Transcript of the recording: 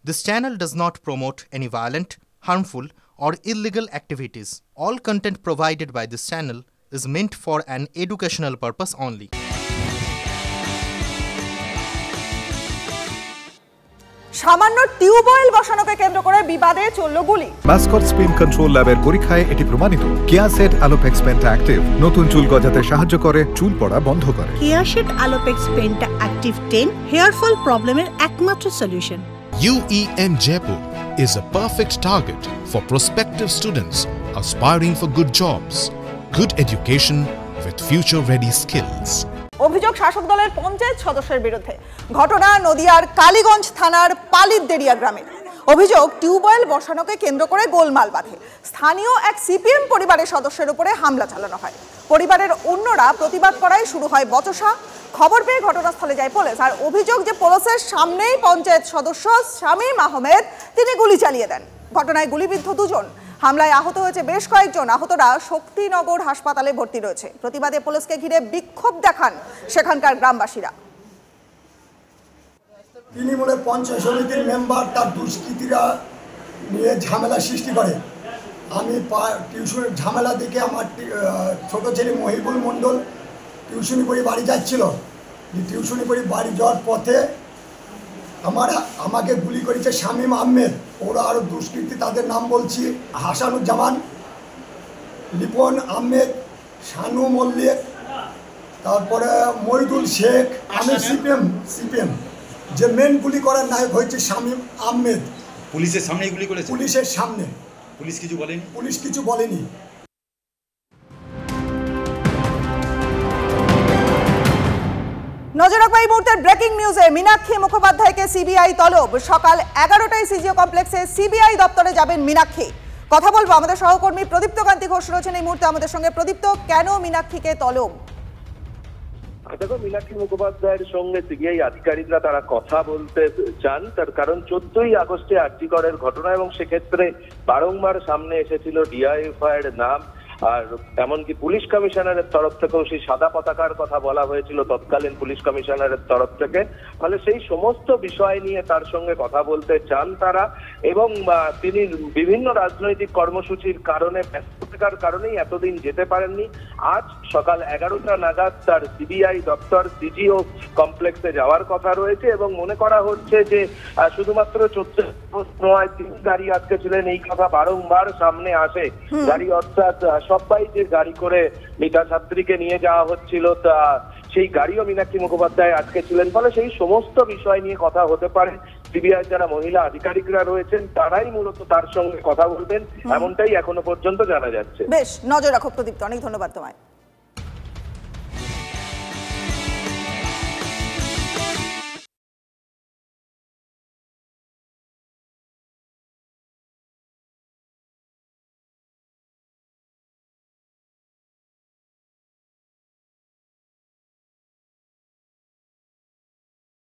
This channel does not promote any violent, harmful, or illegal activities. All content provided by this channel is meant for an educational purpose only. সামান্য tubewell বসানোকে কেন্দ্র করে বিবাদে চলল গুলি। Mascot spin control ল্যাবের পরীক্ষায় এটি প্রমাণিত। কেয়াসেট আলোপেক্স পেন্টা অ্যাক্টিভ নতুন চুল গজাতে সাহায্য করে, চুল পড়া বন্ধ করে। Keya Seth Alopex penta active 10 hair fall প্রবলেমের একমাত্র solution. UEM Jaipur is a perfect target for prospective students aspiring for good jobs, good education with future-ready skills. অভিযোগ শাসক দলের পঞ্চায়েত সদস্যের বিরুদ্ধে। ঘটনা নদিয়ার কালীগঞ্জ থানার পালিতদেরিয়া গ্রামে। অভিযোগ টিউবওয়েল বসানোকে কেন্দ্র করে গোলমাল বাঁধে। স্থানীয় এক সিপিএম পরিবারের সদস্যের উপরে হামলা চালানো হয়। পরিবারের অন্যরা প্রতিবাদ করায় শুরু হয় বচসা। খবর পেয়ে ঘটনাস্থলে যায় পুলিশ। আর অভিযোগ যে পুলিশের সামনেই পঞ্চায়েত সদস্য শামীম আহমেদ তিনি গুলি চালিয়ে দেন। ঘটনায় গুলিবিদ্ধ দুজন। হামলায় আহত হয়েছে বেশ কয়েকজন। আহতরা শক্তিনগর হাসপাতালে ভর্তি রয়েছে। প্রতিবাদে পুলিশকে ঘিরে বিক্ষোভ দেখান সেখানকার গ্রামবাসীরা। তৃণমূলের পঞ্চায়েত সমিতির মেম্বার তার দুষ্কৃতীরা নিয়ে ঝামেলা সৃষ্টি করে। আমি টিউশনের ঝামেলা দেখে আমার ছোট ছেলে মহিবুল মণ্ডল টিউশনি পড়ে বাড়ি যাচ্ছিল। টিউশনি পড়ে বাড়ি যাওয়ার পথে আমাকে গুলি করেছে শামীম আহমেদ। ওরা আরও দুষ্কৃতী, তাদের নাম বলছি হাসানুজ্জামান, লিপন আহমেদ, শানু মল্লিক, তারপরে মহিদুল শেখ। আমি সিপিএম যে মেন গুলি করার নায়ক হয়েছে শামীম আহমেদ। পুলিশের সামনে গুলি করেছে? পুলিশের সামনে। পুলিশ কিছু বলেনি? পুলিশ কিছু বলেনি। নজর রাখবো এই মুহূর্তের ব্রেকিং নিউজে। মীনাক্ষী মুখোপাধ্যায়কে সিবিআই তলব। সকাল 11টায় সিজিও কমপ্লেক্সে সিবিআই দপ্তরে যাবেন মীনাক্ষী। কথা বলবো আমাদের সহকর্মী প্রদীপ্ত কান্তি ঘোষ রয়েছেন এই মুহূর্তে আমাদের সঙ্গে। প্রদীপ্ত, কেন মীনাক্ষীকে তলব? দেখো, মীনাক্ষী মুখোপাধ্যায়ের সঙ্গে সিবিআই আধিকারিকরা তারা কথা বলতে চান। তার কারণ 14ই আগস্টে আরজিকরের ঘটনা এবং সেক্ষেত্রে বারংবার সামনে এসেছিল ডিআইএফআই এর নাম। আর এমনকি পুলিশ কমিশনারের তরফ থেকেও সেই সাদা পতাকার কথা বলা হয়েছিল তৎকালীন পুলিশ কমিশনারের তরফ থেকে। ফলে সেই সমস্ত বিষয় নিয়ে তার সঙ্গে কথা বলতে চান তারা। এবং তিনি বিভিন্ন রাজনৈতিক কর্মসূচির কারণে ব্যস্ত থাকার কারণেই এতদিন যেতে পারেননি। আজ সকাল 11টা নাগাদ তার সিবিআই দপ্তর সিজিও কমপ্লেক্সে যাওয়ার কথা রয়েছে এবং মনে করা হচ্ছে যে শুধুমাত্র 14 নয়, তিনি গাড়ি আটকে ছিলেন এই কথা বারংবার সামনে আসে। গাড়ি অর্থাৎ সবাই যে গাড়ি করে মিতা ছাত্রীকে নিয়ে যাওয়া হচ্ছিল তা সেই গাড়িও মীনাক্ষী মুখোপাধ্যায় আটকে ছিলেন। ফলে সেই সমস্ত বিষয় নিয়ে কথা হতে পারে। সিবিআই যারা মহিলা আধিকারিকরা রয়েছেন তারাই মূলত তার সঙ্গে কথা বলবেন, এমনটাই এখনো পর্যন্ত জানা যাচ্ছে। বেশ, নজর রাখো প্রদীপ্ত, অনেক ধন্যবাদ তোমায়।